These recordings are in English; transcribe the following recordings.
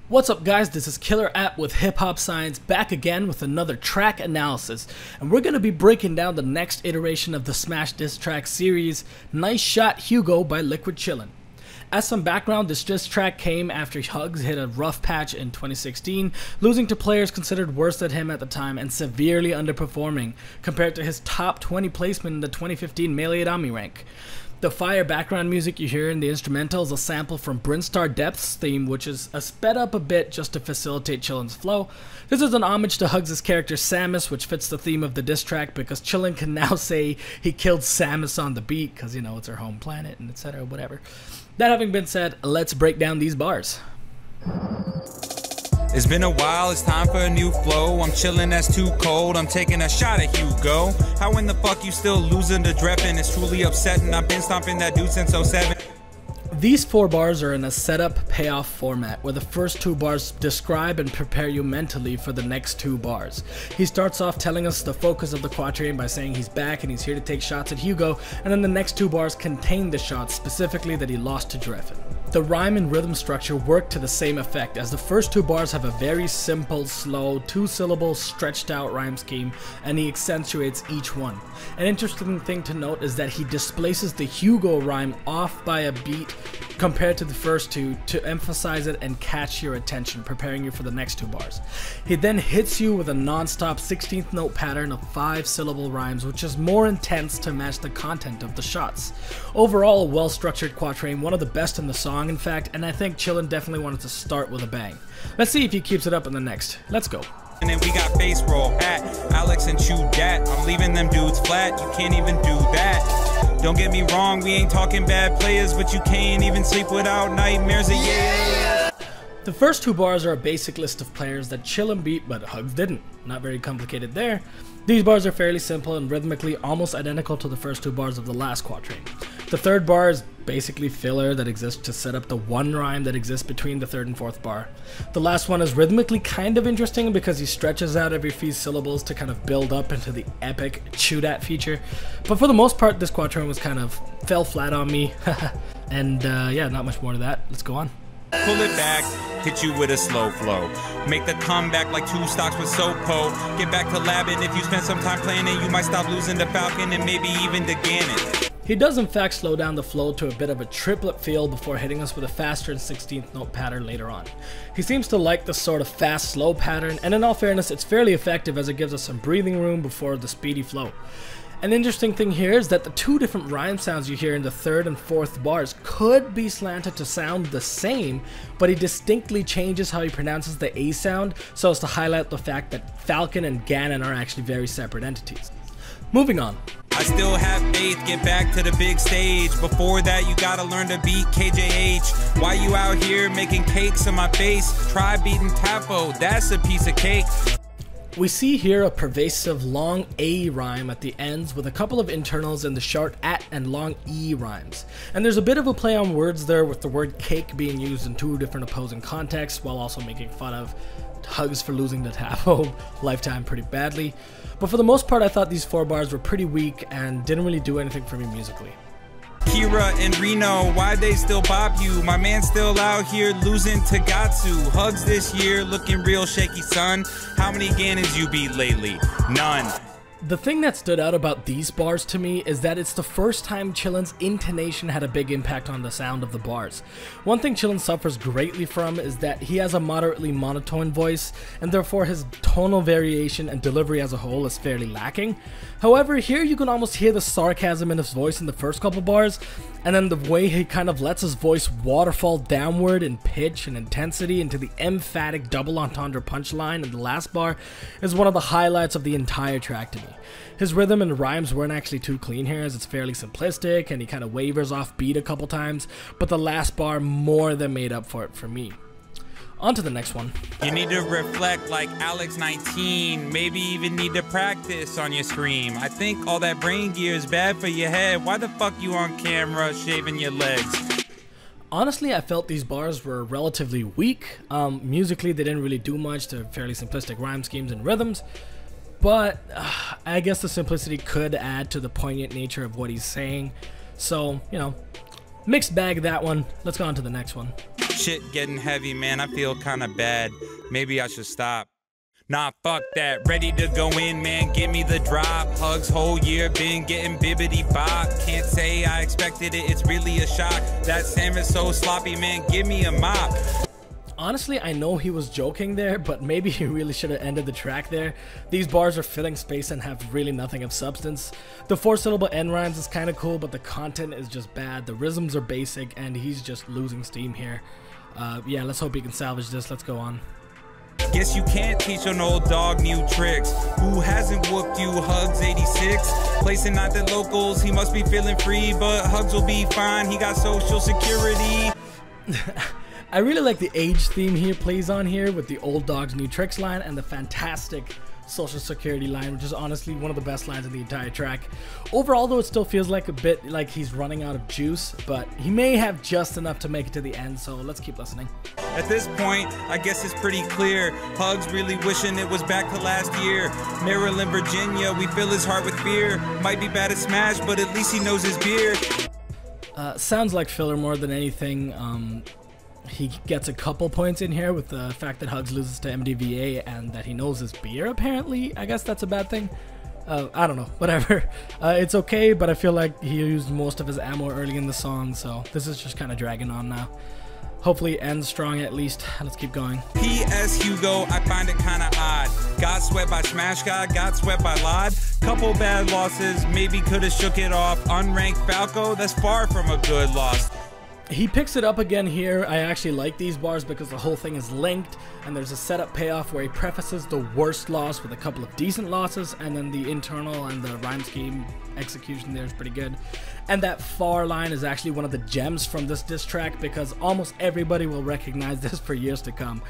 What's up guys, this is Killer App with Hip Hop Science back again with another track analysis, and we're going to be breaking down the next iteration of the Smash diss track series, Nice Shot Hugo by Liquid Chillin. As some background, this diss track came after HugS hit a rough patch in 2016, losing to players considered worse than him at the time and severely underperforming compared to his top 20 placement in the 2015 Melee Dummy rank. The fire background music you hear in the instrumental is a sample from Brinstar Depth's theme, which is sped up a bit just to facilitate Chillin's flow. This is an homage to HugS' character Samus, which fits the theme of the diss track because Chillin can now say he killed Samus on the beat because, you know, it's her home planet and etc. whatever. That having been said, let's break down these bars. It's been a while, it's time for a new flow. I'm chillin', that's too cold, I'm taking a shot at Hugo. How in the fuck you still losing to Dreppin'? It's truly upsetting, I've been stomping that dude since 07. These 4 bars are in a setup payoff format where the first 2 bars describe and prepare you mentally for the next 2 bars. He starts off telling us the focus of the quatrain by saying he's back and he's here to take shots at Hugo, and then the next 2 bars contain the shots, specifically that he lost to Dreppin'. The rhyme and rhythm structure work to the same effect, as the first 2 bars have a very simple, slow, 2-syllable stretched out rhyme scheme, and he accentuates each one. An interesting thing to note is that he displaces the Hugo rhyme off by a beat compared to the first 2 to emphasize it and catch your attention, preparing you for the next 2 bars. He then hits you with a non-stop 16th note pattern of 5-syllable rhymes, which is more intense to match the content of the shots. Overall, a well-structured quatrain, one of the best in the song in fact, and I think Chillin definitely wanted to start with a bang. Let's see if he keeps it up in the next. Let's go. And then we got face roll, hat, Alex and chew dat. I'm leaving them dudes flat, you can't even do that. Don't get me wrong, we ain't talking bad players, but you can't even sleep without nightmares, yeah. The first 2 bars are a basic list of players that Chillin beat, but HugS didn't. Not very complicated there. These bars are fairly simple and rhythmically almost identical to the first 2 bars of the last quatrain. The 3rd bar is basically filler that exists to set up the one rhyme that exists between the 3rd and 4th bar. The last one is rhythmically kind of interesting because he stretches out every few syllables to kind of build up into the epic chew dat feature. But for the most part, this quatrain was kind of fell flat on me. And yeah, not much more to that. Let's go on. Pull it back, hit you with a slow flow. Make the comeback like 2 stocks with Sopo. Get back to labbing, if you spend some time playing it, you might stop losing to Falcon and maybe even to Ganon. He does in fact slow down the flow to a bit of a triplet feel before hitting us with a faster and 16th note pattern later on. He seems to like this sort of fast slow pattern, and in all fairness it's fairly effective as it gives us some breathing room before the speedy flow. An interesting thing here is that the 2 different rhyme sounds you hear in the 3rd and 4th bars could be slanted to sound the same, but he distinctly changes how he pronounces the A sound so as to highlight the fact that Falcon and Ganon are actually very separate entities. Moving on. I still have faith, get back to the big stage. Before that, you gotta learn to beat KJH. Why you out here making cakes in my face? Try beating Tapo, that's a piece of cake. We see here a pervasive long A rhyme at the ends with a couple of internals in the short at and long E rhymes. And there's a bit of a play on words there with the word cake being used in 2 different opposing contexts while also making fun of HugS for losing to Tapo lifetime pretty badly. But for the most part, I thought these 4 bars were pretty weak and didn't really do anything for me musically. Kira and Reno, why they still bop you? My man still out here losing to Gatsu. HugS this year looking real shaky, son. How many Ganons you beat lately? None. The thing that stood out about these bars to me is that it's the first time Chillin's intonation had a big impact on the sound of the bars. One thing Chillin suffers greatly from is that he has a moderately monotone voice, and therefore his tonal variation and delivery as a whole is fairly lacking. However, here you can almost hear the sarcasm in his voice in the first couple bars, and then the way he kind of lets his voice waterfall downward in pitch and intensity into the emphatic double entendre punchline in the last bar is one of the highlights of the entire track to me. His rhythm and rhymes weren't actually too clean here, as it's fairly simplistic and he kind of wavers off beat a couple times, but the last bar more than made up for it for me. On to the next one. You need to reflect like Alex 19, maybe even need to practice on your scream. I think all that brain gear is bad for your head. Why the fuck you on camera shaving your legs? Honestly, I felt these bars were relatively weak. Musically, they didn't really do much. They're fairly simplistic rhyme schemes and rhythms. But I guess the simplicity could add to the poignant nature of what he's saying. So, you know, mixed bag that one. Let's go on to the next one. Shit getting heavy, man, I feel kinda bad. Maybe I should stop. Nah, fuck that, ready to go in, man, give me the drop. HugS whole year been getting bibbity bop. Can't say I expected it, it's really a shock. That Sam is so sloppy, man, give me a mop. Honestly, I know he was joking there, but maybe he really should have ended the track there. These bars are filling space and have really nothing of substance. The 4-syllable end rhymes is kind of cool, but the content is just bad. The rhythms are basic, and he's just losing steam here. Yeah, let's hope he can salvage this. Let's go on. Guess you can't teach an old dog new tricks. Who hasn't whooped you, HugS 86? Placing out the locals, he must be feeling free, but HugS will be fine, he got social security. I really like the age theme here plays on here with the old dog's new tricks line and the fantastic social security line, which is honestly one of the best lines in the entire track. Overall though, it still feels like a bit like he's running out of juice, but he may have just enough to make it to the end, so let's keep listening. At this point, I guess it's pretty clear, HugS really wishing it was back to last year. Maryland, Virginia, we fill his heart with fear. Might be bad at Smash, but at least he knows his beer. Sounds like filler more than anything. He gets a couple points in here with the fact that HugS loses to MDVA and that he knows his beer, apparently. I guess that's a bad thing. I don't know, whatever. It's okay, but I feel like he used most of his ammo early in the song, so this is just kind of dragging on now. Hopefully it ends strong at least. Let's keep going. P.S. Hugo, I find it kinda odd. Got swept by Smash God, got swept by Lod. Couple bad losses, maybe could've shook it off. Unranked Falco, that's far from a good loss. He picks it up again here. I actually like these bars because the whole thing is linked, and there's a setup payoff where he prefaces the worst loss with a couple of decent losses, and then the internal and the rhyme scheme execution there is pretty good. And that far line is actually one of the gems from this diss track because almost everybody will recognize this for years to come.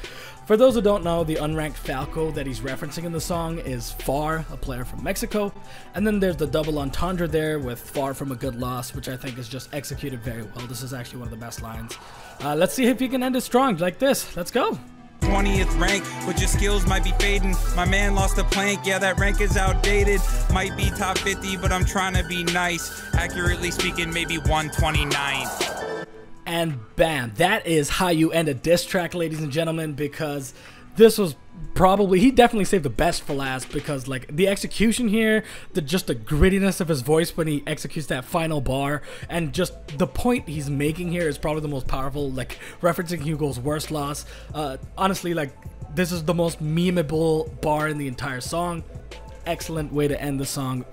For those who don't know, the unranked Falco that he's referencing in the song is Far, a player from Mexico, and then there's the double entendre there with Far from a good loss, which I think is just executed very well. This is actually one of the best lines. Let's see if he can end it strong like this. Let's go. 20th rank, but your skills might be fading. My man lost a plank, yeah, that rank is outdated. Might be top 50, but I'm trying to be nice. Accurately speaking, maybe 129. And bam, that is how you end a diss track, ladies and gentlemen, because this was probably, he definitely saved the best for last because like the execution here, just the grittiness of his voice when he executes that final bar, and just the point he's making here is probably the most powerful, like referencing Hugo's worst loss. Honestly, like this is the most memeable bar in the entire song. Excellent way to end the song.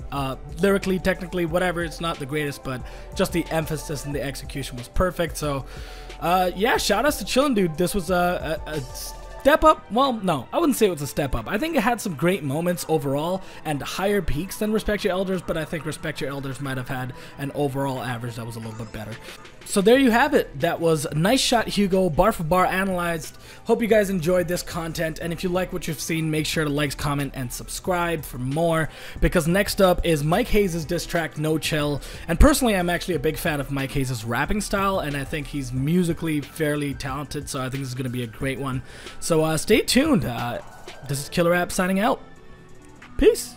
Lyrically, technically, whatever, it's not the greatest, but just the emphasis and the execution was perfect. So yeah, shout outs to Chillin, dude. This was a step up. Well, no, I wouldn't say it was a step up. I think it had some great moments overall and higher peaks than Respect Your Elders, but I think Respect Your Elders might have had an overall average that was a little bit better. So there you have it. That was Nice Shot Hugo, bar for bar analyzed. Hope you guys enjoyed this content, and if you like what you've seen, make sure to like, comment, and subscribe for more, because next up is Mike Hayes' diss track, No Chill. And personally, I'm actually a big fan of Mike Hayes' rapping style, and I think he's musically fairly talented, so I think this is going to be a great one. So stay tuned. This is Killer App signing out. Peace.